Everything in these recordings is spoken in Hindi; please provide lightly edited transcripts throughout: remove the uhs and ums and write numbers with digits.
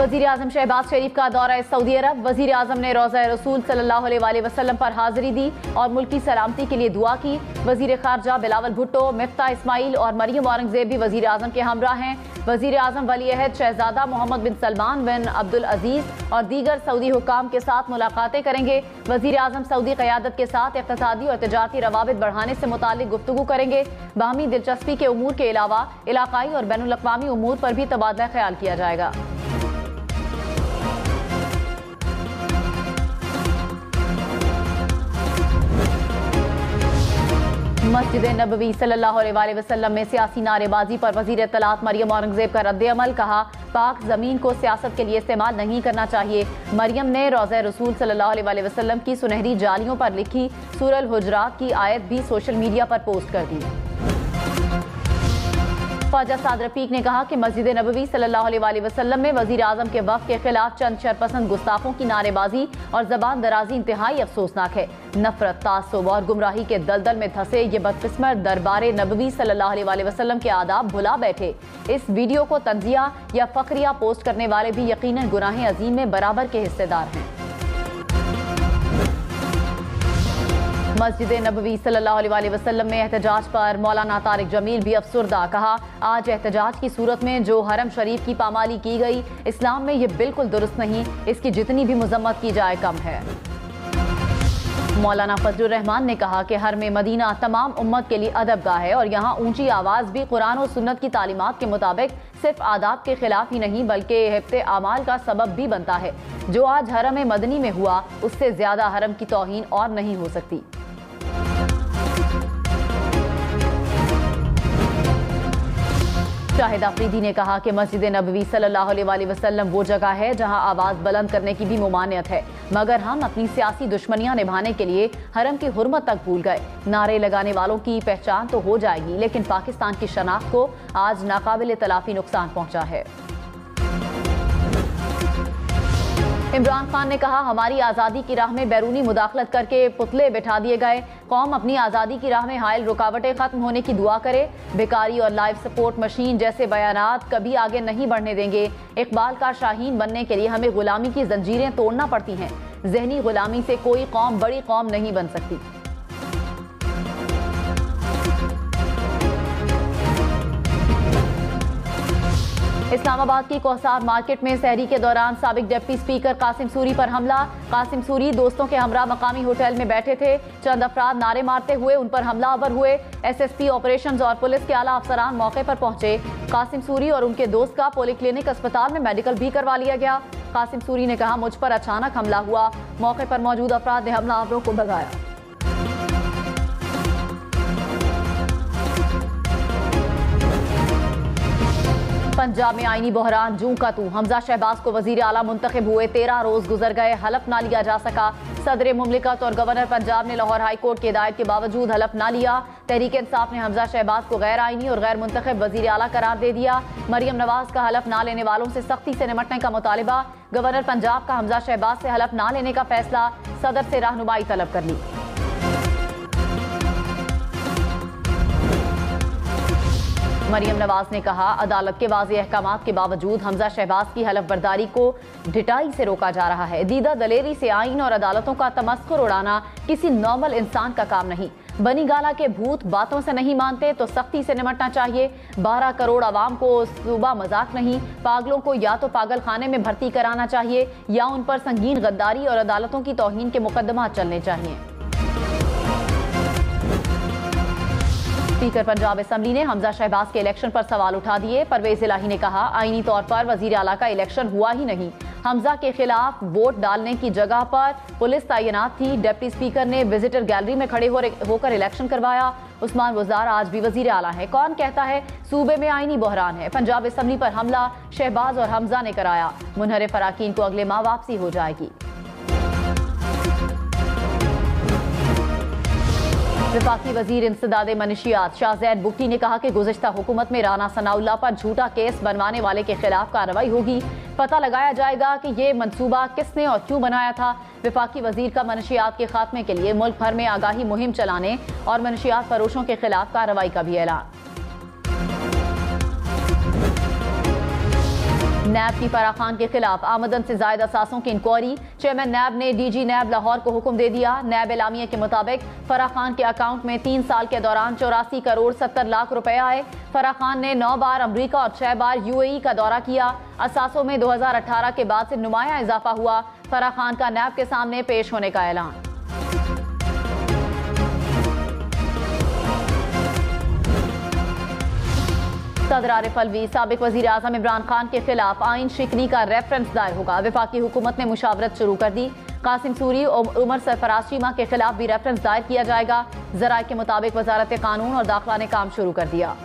वज़ीर आज़म शहबाज शरीफ का दौरा सऊदी अरब। वज़ीर आज़म ने रोज़ा रसूल सल्लल्लाहु अलैहि वसल्लम पर हाज़िरी दी और मुल्क की सलामती के लिए दुआ की। वज़ीर ख़ारजा बिलावल भुट्टो, मिफ्ता इस्माइल और मरियम औरंगज़ेब भी वज़ीर आज़म के हमरा हैं। वज़ीर आज़म वली अहद शहज़ादा मोहम्मद बिन सलमान बिन अब्दुल अजीज़ और दीगर सऊदी हुक्काम के साथ मुलाकातें करेंगे। वज़ीर आज़म सऊदी क़यादत के साथ इक़्तिसादी और तिजारती रवाबित बढ़ाने से मुताल्लिक़ गुफ्तगू करेंगे। बाहमी दिलचस्पी के उमूर के अलावा इलाक़ाई और बैनुल अक़वामी उमूर पर भी तबादला ख्याल किया जाएगा। मस्जिद नबवी सल्लल्लाहु अलैहि वसल्लम में सियासी नारेबाजी पर वज़ीर इत्तलात मरियम औरंगज़ेब का रद्द-ए-अमल। कहा, पाक ज़मीन को सियासत के लिए इस्तेमाल नहीं करना चाहिए। मरियम ने रोज़ा रसूल सल्लल्लाहु अलैहि वसल्लम की सुनहरी जालियों पर लिखी सूरह हुजरात की आयत भी सोशल मीडिया पर पोस्ट कर दी। ख्वाजा साद रफीक ने कहा कि मस्जिद नबवी सल्लल्लाहु अलैहि वसल्लम में वज़ीर आज़म के वफ़द के खिलाफ चंद शरपसंद गुस्ताखों की नारेबाजी और ज़बान दराजी इंतहाई अफसोसनाक है। नफरत, तासुब और गुमराही के दलदल में धंसे ये बदकिस्मत दरबार नबवी सल्लल्लाहु अलैहि वसल्लम के आदाब भुला बैठे। इस वीडियो को तंजिया या फखरिया पोस्ट करने वाले भी यकीनन गुनाह अजीम में बराबर के हिस्सेदार हैं। मस्जिद नबवी सल्लल्लाहु अलैहि वसल्लम में एहतजाज पर मौलाना तारिक जमील भी अफसुर्दा। कहा, आज एहतजाज की सूरत में जो हरम शरीफ की पामाली की गई, इस्लाम में ये बिल्कुल दुरुस्त नहीं। इसकी जितनी भी मजम्मत की जाए कम है। मौलाना फजलुर रहमान ने कहा कि हरम मदीना तमाम उम्मत के लिए अदबगाह है और यहाँ ऊंची आवाज़ भी कुरान और सुन्नत की तालीमात के मुताबिक सिर्फ आदाब के खिलाफ ही नहीं बल्कि हिफ्ते आमाल का सबब भी बनता है। जो आज हरम मदनी में हुआ, उससे ज्यादा हरम की तौहीन और नहीं हो सकती। शाहिद आफरीदी ने कहा कि मस्जिद नबवी सल्लल्लाहु अलैहि वसल्लम वो जगह है जहां आवाज़ बुलंद करने की भी मुमानियत है, मगर हम अपनी सियासी दुश्मनियां निभाने के लिए हरम की हुर्मत तक भूल गए। नारे लगाने वालों की पहचान तो हो जाएगी, लेकिन पाकिस्तान की शनाख्त को आज नाकाबिल तलाफी नुकसान पहुंचा है। इमरान खान ने कहा, हमारी आज़ादी की राह में बैरूनी मुदाखलत करके पुतले बिठा दिए गए। कौम अपनी आज़ादी की राह में हायल रुकावटें खत्म होने की दुआ करे। बेकारी और लाइफ सपोर्ट मशीन जैसे बयानात कभी आगे नहीं बढ़ने देंगे। इकबाल का शाहीन बनने के लिए हमें गुलामी की जंजीरें तोड़ना पड़ती हैं। जहनी गुलामी से कोई कौम बड़ी कौम नहीं बन सकती। इस्लामाबाद की कोहसार मार्केट में सहरी के दौरान साबिक डिप्टी स्पीकर कासिम सूरी पर हमला। कासिम सूरी दोस्तों के हमरा मकामी होटल में बैठे थे। चंद अफराद नारे मारते हुए उन पर हमलावर हुए। SSP ऑपरेशंस और पुलिस के आला अफसरान मौके पर पहुंचे। कासिम सूरी और उनके दोस्त का पॉलीक्लिनिक अस्पताल में मेडिकल भी करवा लिया गया। कासिम सूरी ने कहा, मुझ पर अचानक हमला हुआ। मौके पर मौजूद अफराद ने हमलावरों को भगाया। पंजाब में आईनी बहरान जूं का तू। हमजा शहबाज को वजीर आला मुंतखब हुए 13 रोज गुजर गए, हलफ ना लिया जा सका। सदर मुमलिकत और गवर्नर पंजाब ने लाहौर हाई कोर्ट की हिदायत के बावजूद हलफ ना लिया। तहरीक इंसाफ ने हमजा शहबाज को गैर आईनी और गैर मुंतखब वजीर आला करार दे दिया। मरियम नवाज का हलफ ना लेने वालों से सख्ती से निपटने का मुतालिबा। गवर्नर पंजाब का हमजा शहबाज से हलफ ना लेने का फैसला। सदर से रहनुमाई तलब कर ली। मरियम नवाज ने कहा, अदालत के वाज़ेह अहकामात के बावजूद हमजा शहबाज की हलफ बर्दारी को ढिठाई से रोका जा रहा है। दीदा दलेरी से आइन और अदालतों का तमस्खुर उड़ाना किसी नॉर्मल इंसान का काम नहीं। बनी गाला के भूत बातों से नहीं मानते तो सख्ती से निपटना चाहिए। 12 करोड़ आवाम को सुबह मजाक नहीं। पागलों को या तो पागल खाने में भर्ती कराना चाहिए या उन पर संगीन गद्दारी और अदालतों की तौहीन के मुकदमात चलने चाहिए। स्पीकर पंजाब असेंबली ने हमजा शहबाज के इलेक्शन पर सवाल उठा दिए। परवेज इलाही ने कहा, आईनी तौर पर वजीर आला का इलेक्शन हुआ ही नहीं। हमजा के खिलाफ वोट डालने की जगह पर पुलिस तैनात थी। डिप्टी स्पीकर ने विजिटर गैलरी में खड़े होकर इलेक्शन करवाया। उस्मान गुजार आज भी वजीर आला है। कौन कहता है सूबे में आईनी बहरान है? पंजाब असेंबली पर हमला शहबाज और हमजा ने कराया। मुनहरिफ अराकीन को अगले माह वापसी हो जाएगी। वफाकी वजीर इंसदादे मनशियात शाहजैद बुगटी ने कहा कि गुज़िश्ता हुकूमत में राना सनाउल्लाह पर झूठा केस बनवाने वाले के खिलाफ कार्रवाई होगी। पता लगाया जाएगा कि ये मंसूबा किसने और क्यों बनाया था। वफाकी वजीर का मनशियात के खात्मे के लिए मुल्क भर में आगाही मुहिम चलाने और मनशियात फरोशों के खिलाफ कार्रवाई का भी ऐलान। नैब की फराह खान के खिलाफ आमदन से जायद असासों की इंक्वायरी। चेयरमैन नैब ने डीजी नैब लाहौर को हुक्म दे दिया। नैब एलामिया के मुताबिक फराह खान के अकाउंट में 3 साल के दौरान 84 करोड़ 70 लाख रुपए आए। फराह खान ने 9 बार अमरीका और 6 बार यूएई का दौरा किया। असासों में 2018 के बाद से नुमाया इजाफा हुआ। फराह खान का नैब के सामने पेश होने का ऐलान। सदर आरिफ अलवी साबिक वजीर आजम इमरान खान के खिलाफ आइन शिकनी का रेफरेंस दायर होगा। वफाकी हुकूमत ने मुशावरत शुरू कर दी। कासिम सूरी और उमर सरफराज चीमा के खिलाफ भी रेफरेंस दायर किया जाएगा। जराये के मुताबिक वजारत कानून और दाखिला ने काम शुरू कर दिया।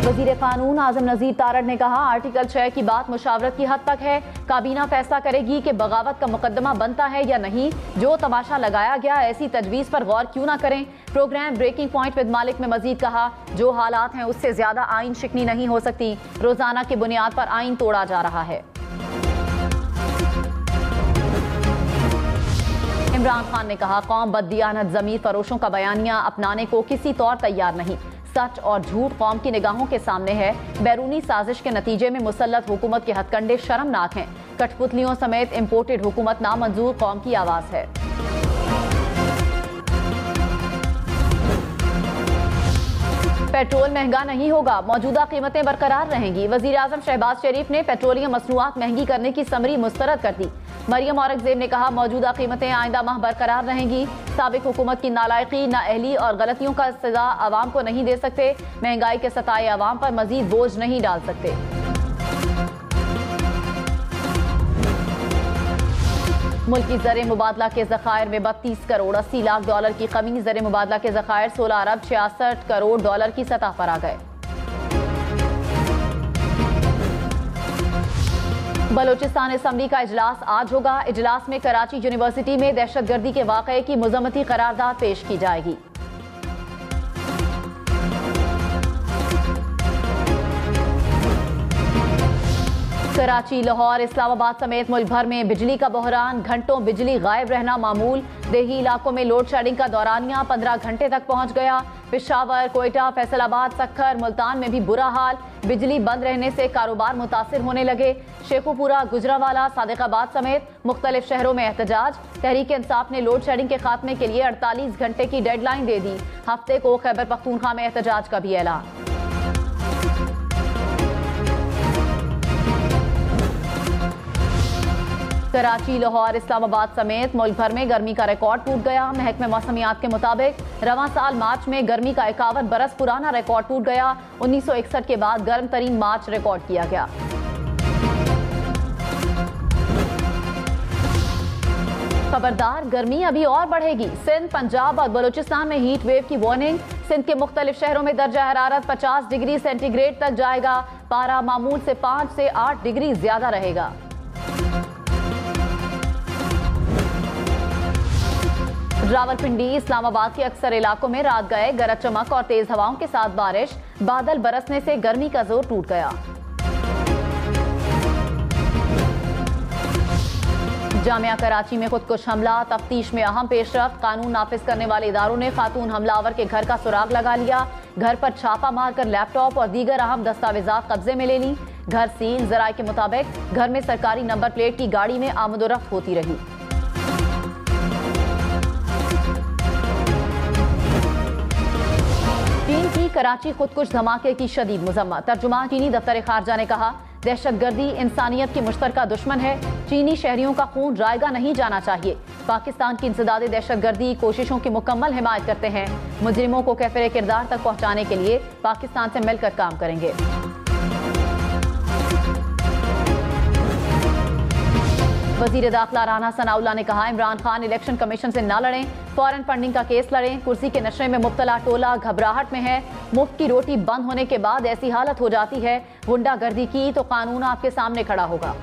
वजीर कानून आजम नजीर तारड़ ने कहा, आर्टिकल 6 की बात मुशावरत की हद तक है। काबीना फैसला करेगी कि बगावत का मुकदमा बनता है या नहीं। जो तमाशा लगाया गया ऐसी तजवीज़ पर गौर क्यों ना करें। प्रोग्राम ब्रेकिंग पॉइंट विद मालिक में मजीद कहा, जो हालात हैं उससे ज्यादा आइन शिकनी नहीं हो सकती। रोजाना की बुनियाद पर आइन तोड़ा जा रहा है। इमरान खान ने कहा, कौम बददियानत ज़मीर फरोशों का बयानिया अपनाने को किसी तौर तैयार नहीं। सच और झूठ कौम की निगाहों के सामने है। बैरूनी साजिश के नतीजे में मुसल्लत हुकूमत के हथकंडे शर्मनाक हैं। कठपुतलियों समेत इम्पोर्टेड हुकूमत नामंजूर कौम की आवाज है। पेट्रोल महंगा नहीं होगा, मौजूदा कीमतें बरकरार रहेंगी। वजीर आजम शहबाज शरीफ ने पेट्रोलियम मसनूआत महंगी करने की समरी मुस्तरद कर दी। मरियम औरंगजेब ने कहा, मौजूदा कीमतें आइंदा माह बरकरार रहेंगी। साबिक हुकूमत की नालायकी, नाअहली और गलतियों का सजा आवाम को नहीं दे सकते। महंगाई के सताए आवाम पर मजीद बोझ नहीं डाल सकते। मुल्की ज़र मुबादला के ज़खायर में 32 करोड़ 80 लाख डॉलर की कमी। ज़र मुबादला के ज़खायर 16 अरब 66 करोड़ डॉलर की सतह पर आ गए। बलोचिस्तान असम्बली का इजलास आज होगा। इजलास में कराची यूनिवर्सिटी में दहशतगर्दी के वाक़ये की मुज़म्मती करारदाद पेश की जाएगी। कराची, लाहौर, इस्लामाबाद समेत मुल्क भर में बिजली का बहरान। घंटों बिजली गायब रहना मामूल। देही इलाकों में लोड शेडिंग का दौरानिया 15 घंटे तक पहुंच गया। पेशावर, कोयटा, फैसलाबाद, सक्खर, मुल्तान में भी बुरा हाल। बिजली बंद रहने से कारोबार मुतासिर होने लगे। शेखुपुरा, गुजरावाला, सादिकाबाद समेत मुख्तलिफ शहरों में एहतजाज। तहरीक इंसाफ ने लोड शेडिंग के खात्मे के लिए 48 घंटे की डेडलाइन दे दी। हफ्ते को खैबर पख्तूनख्वा में एहतजाज का भी ऐलान। कराची, लाहौर, इस्लामाबाद समेत मुल्क भर में गर्मी का रिकॉर्ड टूट गया। महकमे मौसमियात के मुताबिक रवां साल मार्च में गर्मी का 51 बरस पुराना रिकॉर्ड टूट गया। 1961 के बाद गर्म तरीन मार्च रिकॉर्ड किया गया। खबरदार, गर्मी अभी और बढ़ेगी। सिंध, पंजाब और बलूचिस्तान में हीट वेव की वार्निंग। सिंध के मुख्तलिफ शहरों में दर्जा हरारत 50 डिग्री सेंटीग्रेड तक जाएगा। पारा मामूल से 5 से 8 डिग्री ज्यादा रहेगा। रावलपिंडी, इस्लामाबाद के अक्सर इलाकों में रात गए गरज चमक और तेज हवाओं के साथ बारिश। बादल बरसने से गर्मी का जोर टूट गया। जामिया कराची में खुदकुश हमला, तफ्तीश में अहम पेशरफ्त। कानून नाफिज करने वाले इदारों ने खातून हमलावर के घर का सुराग लगा लिया। घर पर छापा मारकर लैपटॉप और दीगर अहम दस्तावेजात कब्जे में ले ली। घर सील। जराये के मुताबिक घर में सरकारी नंबर प्लेट की गाड़ी में आमदोरफ्त होती रही। चीन की कराची खुदकुश धमाके की शदीद मजम्मत। तर्जुमान चीनी दफ्तर खारजा ने कहा, दहशतगर्दी इंसानियत की मुश्तरका दुश्मन है। चीनी शहरियों का खून रायगा नहीं जाना चाहिए। पाकिस्तान की इंसदादे दहशतगर्दी कोशिशों की मुकम्मल हिमायत करते हैं। मुजरिमों को कैफिर किरदार तक पहुंचाने के लिए पाकिस्तान से मिलकर काम करेंगे। वजीर दाखिला राना सनाउल्लाह ने कहा, इमरान खान इलेक्शन कमीशन से ना लड़ें, फॉरेन फंडिंग का केस लड़ें। कुर्सी के नशे में मुब्तला टोला घबराहट में है। मुफ्त की रोटी बंद होने के बाद ऐसी हालत हो जाती है, गुंडागर्दी की तो कानून आपके सामने खड़ा होगा।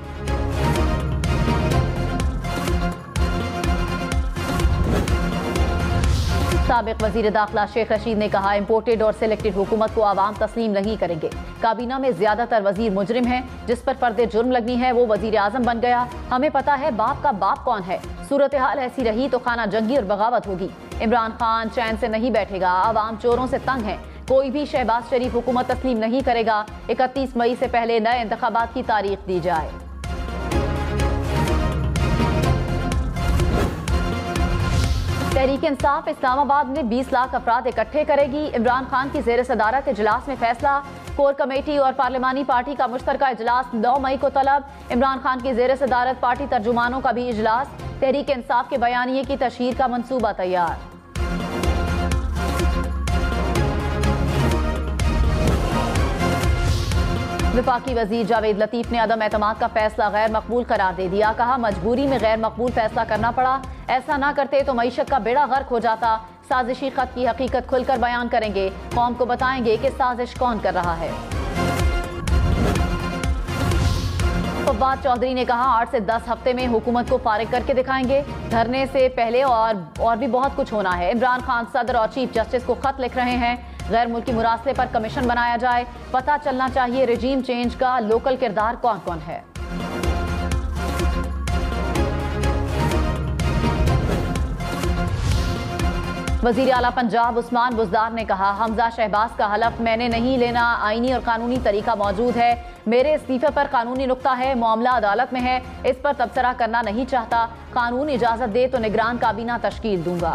साबिक वजीर दाखिला शेख रशीद ने कहा, इम्पोर्टेड और सिलेक्टेड हुकूमत को आवाम तस्लीम नहीं करेंगे। काबीना में ज्यादातर वजीर मुजरिम हैं। जिस पर पर्दे जुर्म लगनी है वो वजीर आजम बन गया। हमें पता है बाप का बाप कौन है। सूरत हाल ऐसी रही तो खाना जंगी और बगावत होगी। इमरान खान चैन से नहीं बैठेगा। आवाम चोरों से तंग है। कोई भी शहबाज शरीफ हुकूमत तस्लीम नहीं करेगा। 31 मई से पहले नए इंतखाबात की तारीख दी जाए। तहरीक इंसाफ इस्लामाबाद में 20 लाख अफराद इकट्ठे करेगी। इमरान खान की ज़ेर सदारत इजलास में फैसला। कोर कमेटी और पार्लिमानी पार्टी का मुश्तरका इजलास 9 मई को तलब। इमरान खान की ज़ेर सदारत पार्टी तर्जुमानों का भी इजलास। तहरीक इंसाफ के बयानिए की तशहीर का मंसूबा तैयार। वफाकी वजीर जावेद लतीफ ने अदम एतमाद का फैसला गैर मकबूल करार दे दिया। कहा, मजबूरी में गैर मकबूल फैसला करना पड़ा। ऐसा ना करते तो मईशत का बेड़ा गर्क हो जाता। साजिशी खत की हकीकत खुलकर बयान करेंगे। कौम को बताएंगे कि साजिश कौन कर रहा है। फवाद चौधरी ने कहा, 8 से 10 हफ्ते में हुकूमत को फारिग करके दिखाएंगे। धरने से पहले और भी बहुत कुछ होना है। इमरान खान सदर और चीफ जस्टिस को खत लिख रहे हैं। गैर मुल्की मुरासले पर कमीशन बनाया जाए। पता चलना चाहिए रजीम चेंज का लोकल किरदार कौन कौन है। वजीर आला पंजाब उस्मान बुज़दार ने कहा, हमजा शहबाज का हलफ मैंने नहीं लेना। आईनी और कानूनी तरीका मौजूद है। मेरे इस्तीफे पर कानूनी नुक्ता है। मामला अदालत में है। इस पर तबसरा करना नहीं चाहता। कानून इजाजत दे तो निगरान काबीना तश्कील दूंगा।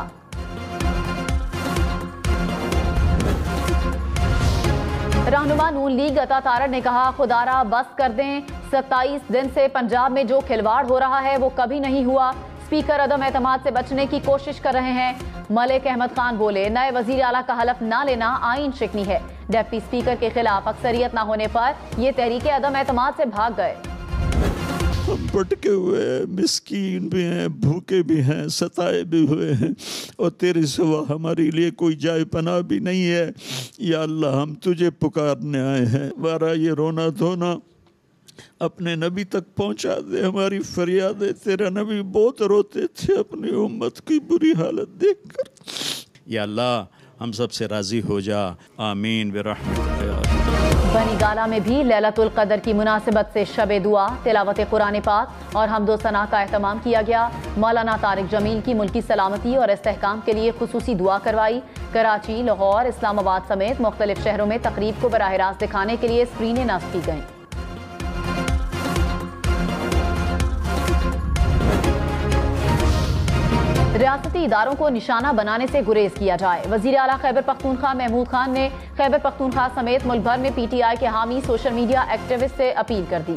रहनुमा नून लीग अता तारड़ ने कहा, खुदारा बस कर दें। 27 दिन से पंजाब में जो खिलवाड़ हो रहा है वो कभी नहीं हुआ। स्पीकर अदम एतमाद से बचने की कोशिश कर रहे हैं। मलिक अहमद खान बोले, नए वजीर आला का हलफ ना लेना आईन शिकनी है। डिप्टी स्पीकर के खिलाफ अक्सरियत ना होने पर ये तहरीके अदम एतमाद से भाग गए। हम भटके हुए हैं, मिस्कीन भी हैं, भूखे भी हैं, सताए भी हुए हैं, और तेरे सिवा हमारे लिए कोई जाए पनाह भी नहीं है। या अल्लाह, हम तुझे पुकारने आए हैं। हमारा ये रोना धोना अपने नबी तक पहुंचा दे। हमारी फरियादें, तेरा नबी बहुत रोते थे अपनी उम्मत की बुरी हालत देखकर। या अल्लाह, हम सब से राजी हो जा। आमीन बिरहमतिक। बनी गाला में भी लैलतुल कदर की मुनासिबत से शबे दुआ, तिलावत कुरान पाक और हम्दो सना का एहतमाम किया गया। मौलाना तारिक जमील की मुल्की सलामती और इस्तेहकाम के लिए खुसूसी दुआ करवाई। कराची, लाहौर, इस्लामाबाद समेत मुख्तलिफ शहरों में तकरीब को बराह रास्त दिखाने के लिए स्क्रीनें नस्ब की गईं। रियासती इदारों को निशाना बनाने से गुरेज किया जाए। वजीर आला खैबर पख्तूनख्वा महमूद खान ने खैबर पख्तूनख्वा समेत मुल्क भर में PTI के हामी सोशल मीडिया एक्टिविस्ट से अपील कर दी।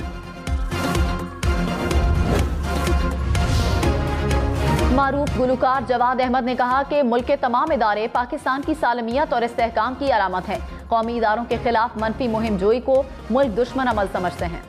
मारूफ गुलकार जवाद अहमद ने कहा कि मुल्क के तमाम इदारे पाकिस्तान की सालमियत और इस्तेहकाम की अलामत हैं। कौमी इदारों के खिलाफ मनफी मुहिम जोई को मुल्क दुश्मन अमल समझते हैं।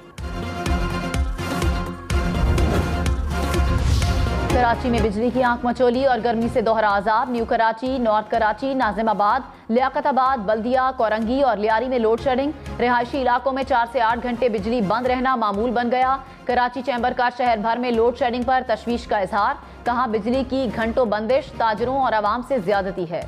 कराची में बिजली की आंख मचोली और गर्मी से दोहरा अजाब। न्यू कराची, नॉर्थ कराची, नाजिमाबाद, लियाकताबाद, बल्दिया, कोरंगी और लियारी में लोड शेडिंग। रिहायशी इलाकों में 4 से 8 घंटे बिजली बंद रहना मामूल बन गया। कराची चैम्बर का शहर भर में लोड शेडिंग पर तशवीश का इजहार। कहा, बिजली की घंटों बंदिश ताजरों और आवाम से ज्यादती है।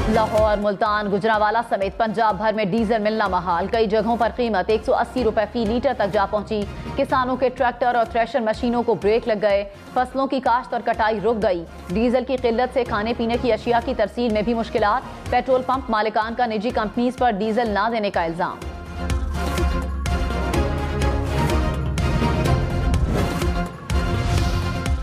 लाहौर, मुल्तान, गुजरांवाला समेत पंजाब भर में डीजल मिलना महाल। कई जगहों पर कीमत 180 रुपए फी लीटर तक जा पहुंची। किसानों के ट्रैक्टर और थ्रेशर मशीनों को ब्रेक लग गए। फसलों की काश्त और कटाई रुक गई। डीजल की किल्लत से खाने पीने की अशिया की तरसील में भी मुश्किलात। पेट्रोल पंप मालिकान का निजी कंपनीज पर डीजल ना देने का इल्जाम।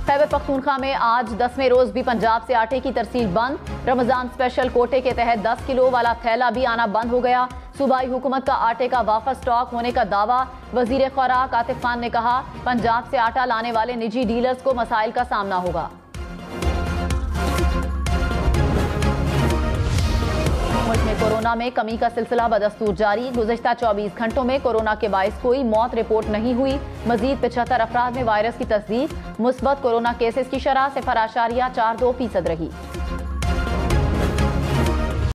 खैबर पख्तूनख्वा में आज 10वें रोज भी पंजाब से आटे की तरसील बंद। रमजान स्पेशल कोटे के तहत 10 किलो वाला थैला भी आना बंद हो गया। सूबाई हुकूमत का आटे का वापस स्टॉक होने का दावा। वजीर खुराक आतिफ खान ने कहा, पंजाब से आटा लाने वाले निजी डीलर्स को मसाइल का सामना होगा। मुल्क में कोरोना में कमी का सिलसिला बदस्तूर जारी। गुज़िश्ता 24 घंटों में कोरोना के बाइस कोई मौत रिपोर्ट नहीं हुई। मजीद 75 अफराद में वायरस की तस्दीक। मुस्बत कोरोना केसेस की शरह 0.42% रही।